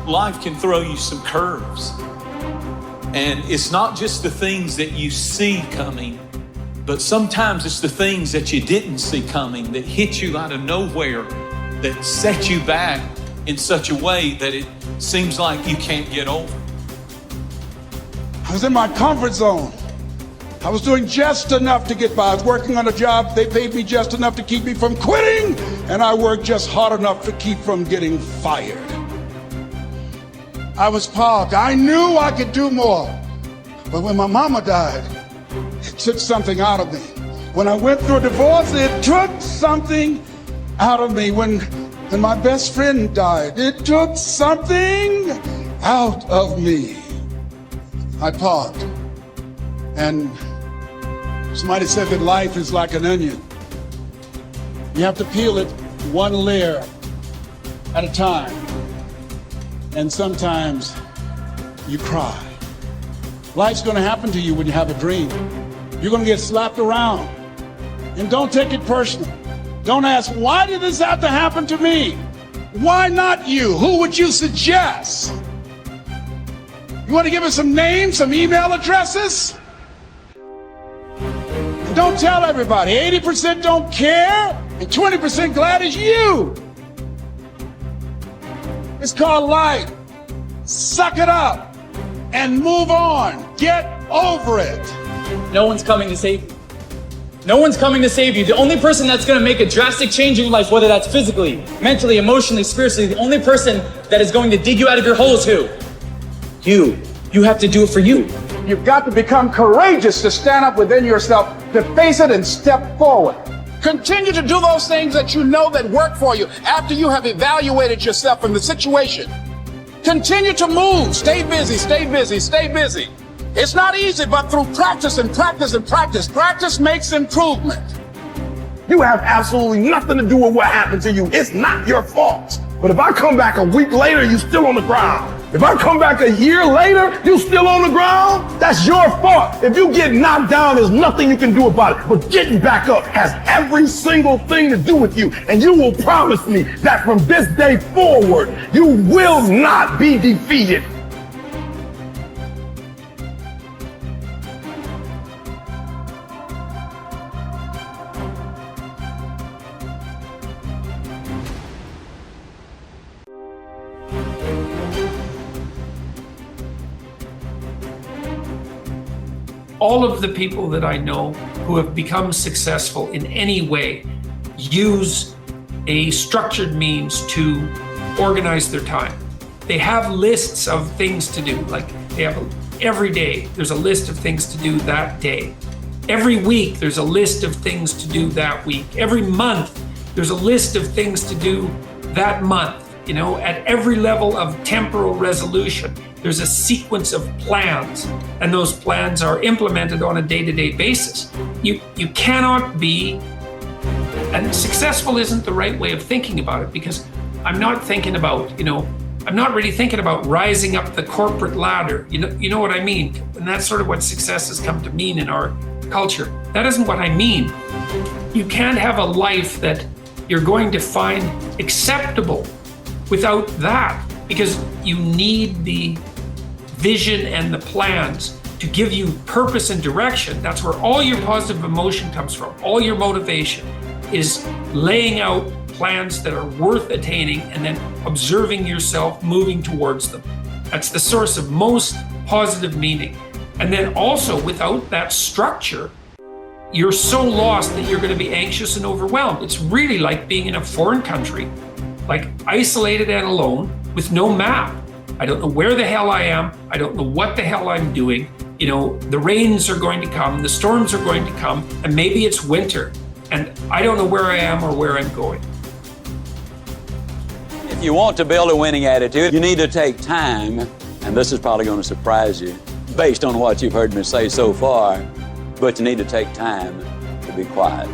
Life can throw you some curves. And it's not just the things that you see coming, but sometimes it's the things that you didn't see coming that hit you out of nowhere, that set you back in such a way that it seems like you can't get over. I was in my comfort zone. I was doing just enough to get by. I was working on a job. They paid me just enough to keep me from quitting, and I worked just hard enough to keep from getting fired. I was parked. I knew I could do more. But when my mama died, it took something out of me. When I went through a divorce, it took something out of me. When my best friend died, it took something out of me. I paused, and somebody said that life is like an onion. You have to peel it one layer at a time, and sometimes you cry. Life's gonna happen to you when you have a dream. You're gonna get slapped around, and don't take it personal. Don't ask, why did this have to happen to me? Why not you? Who would you suggest? You want to give us some names, some email addresses? And don't tell everybody. 80% don't care, and 20% glad it's you. It's called life. Suck it up and move on. Get over it. No one's coming to save you. No one's coming to save you. The only person that's going to make a drastic change in your life, whether that's physically, mentally, emotionally, spiritually, the only person that is going to dig you out of your hole is who? You. You have to do it for you. You've got to become courageous to stand up within yourself, to face it and step forward. Continue to do those things that you know that work for you after you have evaluated yourself from the situation. Continue to move. Stay busy, stay busy, stay busy. It's not easy, but through practice and practice and practice, practice makes improvement. You have absolutely nothing to do with what happened to you. It's not your fault. But if I come back a week later, you're still on the ground. If I come back a year later, you still on the ground, that's your fault. If you get knocked down, there's nothing you can do about it. But getting back up has every single thing to do with you. And you will promise me that from this day forward, you will not be defeated. All of the people that I know who have become successful in any way use a structured means to organize their time. They have lists of things to do, like they have every day, there's a list of things to do that day. Every week, there's a list of things to do that week. Every month, there's a list of things to do that month. You know, at every level of temporal resolution, there's a sequence of plans, and those plans are implemented on a day-to-day basis. You cannot be, and successful isn't the right way of thinking about it, because I'm not thinking about, I'm not really thinking about rising up the corporate ladder. You know what I mean? And that's sort of what success has come to mean in our culture. That isn't what I mean. You can't have a life that you're going to find acceptable without that, because you need the vision and the plans to give you purpose and direction. That's where all your positive emotion comes from. All your motivation is laying out plans that are worth attaining and then observing yourself moving towards them. That's the source of most positive meaning. And then also, without that structure, you're so lost that you're going to be anxious and overwhelmed. It's really like being in a foreign country, like isolated and alone with no map. I don't know where the hell I am. I don't know what the hell I'm doing. The rains are going to come, the storms are going to come, and maybe it's winter, and I don't know where I am or where I'm going. If you want to build a winning attitude, you need to take time, and this is probably going to surprise you based on what you've heard me say so far, but you need to take time to be quiet.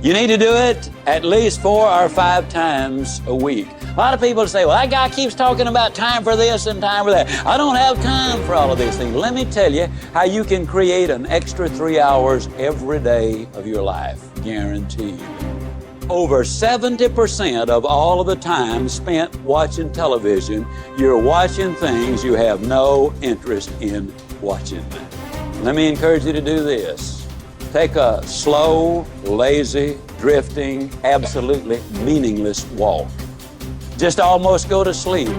You need to do it at least 4 or 5 times a week. A lot of people say, well, that guy keeps talking about time for this and time for that. I don't have time for all of these things. Let me tell you how you can create an extra 3 hours every day of your life, guaranteed. over 70% of all of the time spent watching television, you're watching things you have no interest in watching. Let me encourage you to do this. Take a slow, lazy, drifting, absolutely meaningless walk. Just almost go to sleep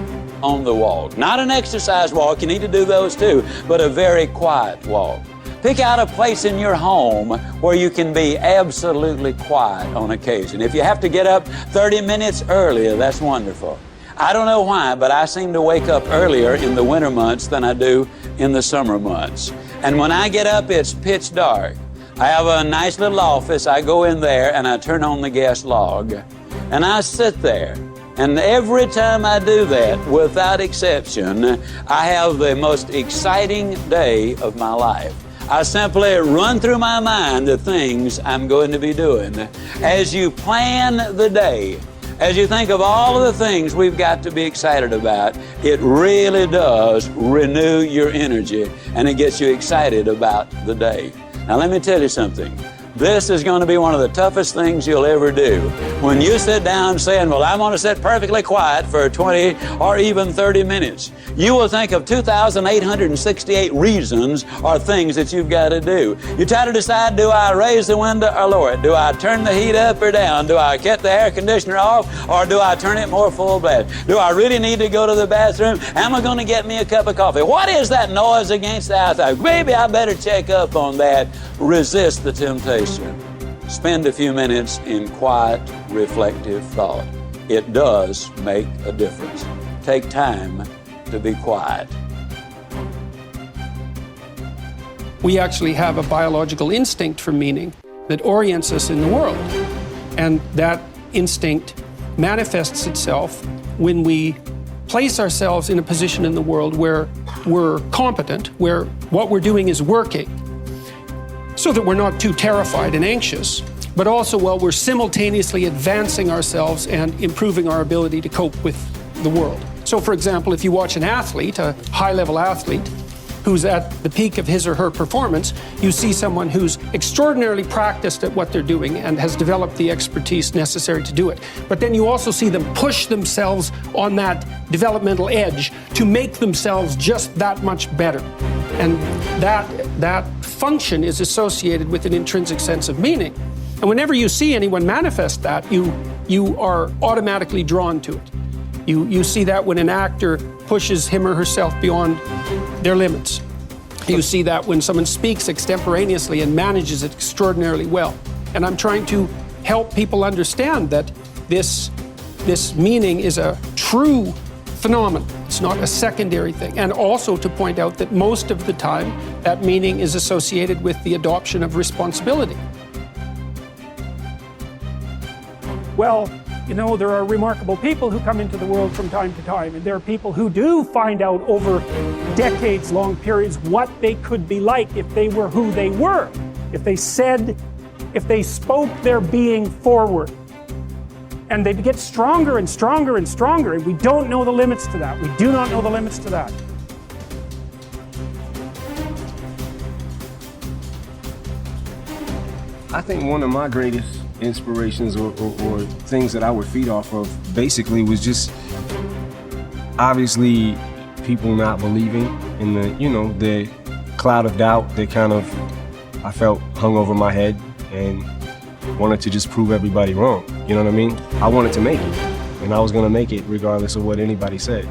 on the walk. Not an exercise walk, you need to do those too, but a very quiet walk. Pick out a place in your home where you can be absolutely quiet on occasion. If you have to get up 30 minutes earlier, that's wonderful. I don't know why, but I seem to wake up earlier in the winter months than I do in the summer months. And when I get up, it's pitch dark. I have a nice little office. I go in there and I turn on the gas log and I sit there. And every time I do that, without exception, I have the most exciting day of my life. I simply run through my mind the things I'm going to be doing. As you plan the day, as you think of all of the things we've got to be excited about, it really does renew your energy and it gets you excited about the day. Now let me tell you something. This is going to be one of the toughest things you'll ever do. When you sit down saying, well, I'm going to sit perfectly quiet for 20 or even 30 minutes, you will think of 2,868 reasons or things that you've got to do. You try to decide, do I raise the window or lower it? Do I turn the heat up or down? Do I cut the air conditioner off or do I turn it more full blast? Do I really need to go to the bathroom? Am I going to get me a cup of coffee? What is that noise against the outside? Maybe I better check up on that. Resist the temptation. Spend a few minutes in quiet, reflective thought. It does make a difference. Take time to be quiet. We actually have a biological instinct for meaning that orients us in the world. And that instinct manifests itself when we place ourselves in a position in the world where we're competent, where what we're doing is working, so that we're not too terrified and anxious, but also while we're simultaneously advancing ourselves and improving our ability to cope with the world. So for example, if you watch an athlete, a high-level athlete, who's at the peak of his or her performance, you see someone who's extraordinarily practiced at what they're doing and has developed the expertise necessary to do it. But then you also see them push themselves on that developmental edge to make themselves just that much better. And that function is associated with an intrinsic sense of meaning. And whenever you see anyone manifest that, you are automatically drawn to it. You see that when an actor pushes him or herself beyond their limits. You see that when someone speaks extemporaneously and manages it extraordinarily well. And I'm trying to help people understand that this meaning is a true phenomenon. It's not a secondary thing. And also to point out that most of the time, that meaning is associated with the adoption of responsibility. Well, you know, there are remarkable people who come into the world from time to time, and there are people who do find out over decades-long periods what they could be like if they were who they were, if they spoke their being forward. And they'd get stronger and stronger and stronger, and we don't know the limits to that. We do not know the limits to that. I think one of my greatest inspirations or things that I would feed off of basically was just obviously people not believing in the cloud of doubt that kind of I felt hung over my head and wanted to just prove everybody wrong. You know what I mean? I wanted to make it, and I was gonna make it regardless of what anybody said.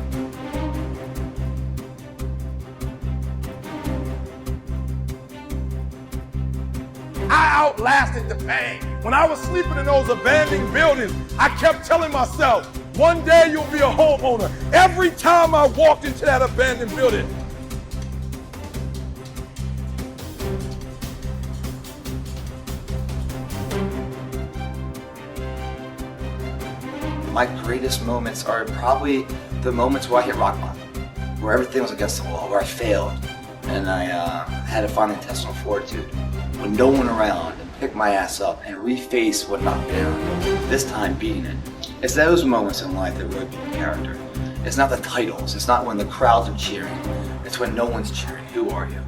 I outlasted the pain. When I was sleeping in those abandoned buildings, I kept telling myself, one day you'll be a homeowner. Every time I walked into that abandoned building, my greatest moments are probably the moments where I hit rock bottom, where everything was against the wall, where I failed, and I had to find intestinal fortitude with no one around and pick my ass up and reface what knocked me down, this time beating it. It's those moments in life that really build character. It's not the titles, it's not when the crowds are cheering, it's when no one's cheering. Who are you?